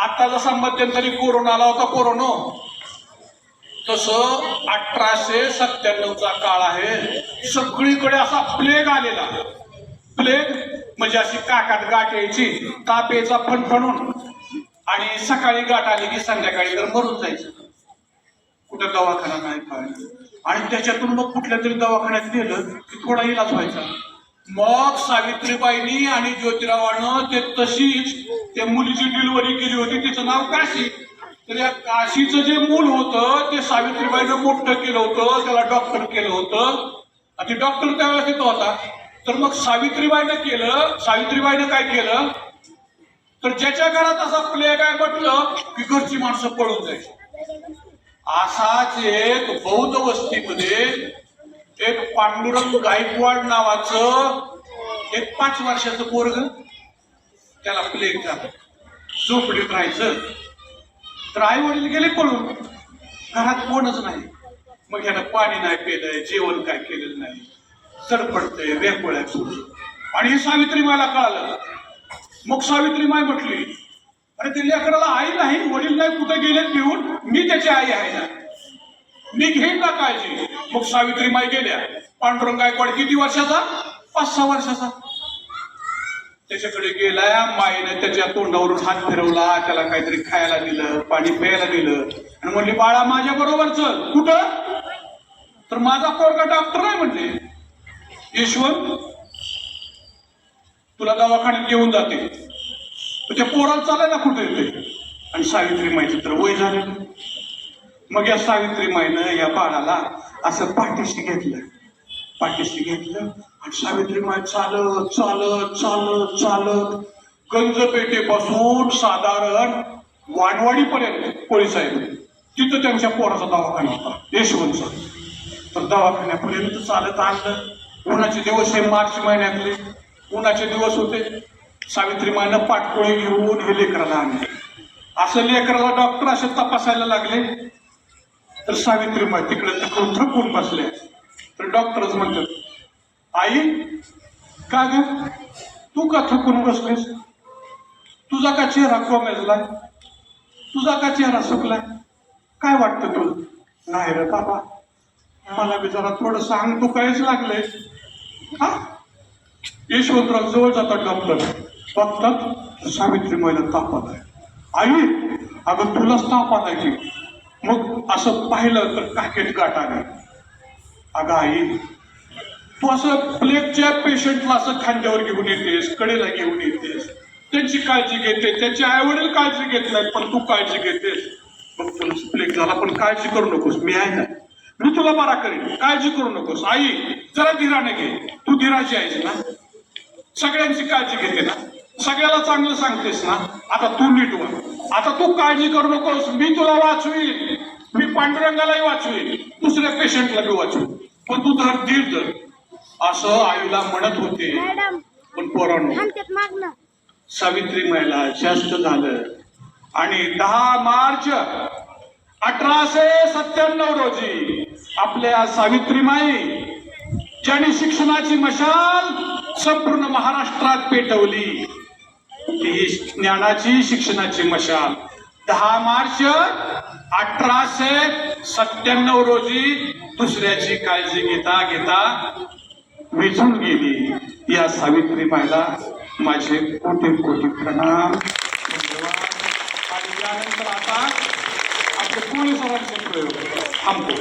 आता जसा मध्यंतरी कोरोना आला होता कोरोना, तसं 1897चा काळ आहे. सगळीकडे असा प्लेग आलेला. प्लेग म्हणजे अशी काकात गाठ यायची, ताप यायचा फणफणून, आणि सकाळी गाठ आली की संध्याकाळी तर मरून जायचं. कुठं दवाखाना नाही काय. आणि त्याच्यातून मग कुठल्या तरी दवाखान्यात गेलं की थोडा इलाज व्हायचा. मग सावित्रीबाईंनी आणि ज्योतिरावानं ते तशीच त्या मुलीची डिलिव्हरी केली होती. तिचं नाव काशी. तर या काशीचं जे मूल होतं ते सावित्रीबाईनं मोठं केलं होतं, त्याला डॉक्टर केलं होतं. आणि ते डॉक्टर त्यावेळेस तिथं होता. तर मग सावित्रीबाईनं काय केलं, तर ज्याच्या घरात असा प्लेग आहे म्हटलं की घरची माणसं पळून जायची. असाच एक बौद्ध वस्तीमध्ये एक पांडुरंग गायकवाड नावाचं एक 5 वर्षाचं पोरग, त्याला प्लेग झालं. झोपडीत राहायचं. तर आई वडील गेले पळून, घरात कोणच नाही. मग ह्यानं पाणी नाही पिलंय, जेवण काय केलेलं नाही, सरपडतंय, वेपोळ्या सुरू. आणि हे सावित्रीबाईला कळालं. मग सावित्रीबाई म्हटली, अरे ते लेकराला आई नाही, वडील नाही, कुठे गेले पिऊन, मी त्याची आई आहे ना, मी घेईन ना काळजी. मग सावित्रीबाई गेल्या. पांडुरंग गायकवाड किती वर्षाचा? 5-6 वर्षाचा. त्याच्याकडे गेला. माईने त्याच्या तोंडावरून हात फिरवला, त्याला काहीतरी खायला दिलं, पाणी प्यायला दिलं, आणि म्हणली, बाळा माझ्या बरोबर चल. कुठं? तर माझा पोरगा डॉक्टर आहे म्हणले. यशवंत तुला दवाखान्यात घेऊन जाते. त्या पोराला चालाय ना कुठे येते. आणि सावित्रीमाईचं तर वय झालं. मग या सावित्रीमाईनं या बाळाला असं पाठीशी घेतलं आणि सावित्रीमाई चालत चालत चालत चालत गंजपेठेपासून साधारण वानवाडीपर्यंत पोलीस आहे तिथं त्यांच्या पोराचा दवाखाना होता यशवंतचा. तर दवाखान्यापर्यंत चालत आणलं. उन्हाचे दिवस हे मार्च महिन्यातले उन्हाचे दिवस होते. सावित्रीमाईनं पाटकोळी घेऊन हे लेकराला आणले. असं लेकराला डॉक्टर असे तपासायला लागले. तर सावित्रीमाई तिकडे थकून बसले. तर डॉक्टरच म्हणतात, आई का ग तू का थकून बसलेस? तुझा का चेहरा कोमेजलाय? तुझा का चेहरा सुकलाय? काय वाटतं तुला? नाही रे बाबा, मला बी जरा थोडं सांग, तू काहीच लागले. हा, यशवंतराव जवळ जातात डॉक्टर. बघतात सावित्रीमाईला ताप आलाय. आई अगं तुलाच ताप आलाय की. मग असं पाहिलं तर काकेत गाठ आली. अगं आई तू असं प्लेगच्या पेशंटला असं खांद्यावर घेऊन येतेस, कडेला घेऊन येतेस, त्यांची काळजी घेते, त्यांचे आई वडील काळजी घेत नाहीत, पण तू काळजी घेतेस. मग तुला प्लेग झाला, पण काळजी करू नकोस, मी आहे ना, मी तुला बरा करेन, काळजी करू नकोस. आई जरा धीराने घे, तू धीराची आहेस ना, सगळ्यांची काळजी घेते ना, सगळ्याला चांगलं सांगतेस ना. आता तू नीट व्हा, आता तू काळजी करू नकोस, मी तुला वाचवीन, मी पांडुरंगालाही वाचवीन, दुसऱ्या पेशंटला बी वाचवीन, पण तू तर धीर धर, असं आईला म्हणत होते. पण पोरांनो सावित्रीमाईला जास्त झालं. आणि 10 मार्च 1897 रोजी आपल्या सावित्रीमाई ज्यांनी शिक्षणाची मशाल संपूर्ण महाराष्ट्रात पेटवली, ती ज्ञानाची शिक्षणाची मशाल 10 मार्च 1897 रोजी दुसऱ्याची काळजी घेता घेता विझून गेली. या सावित्रीबाईला माझे कोटी कोटी प्रणाम, धन्यवाद. आणि यानंतर आता आपले कोळी सरांचे प्रयोग थांबतो.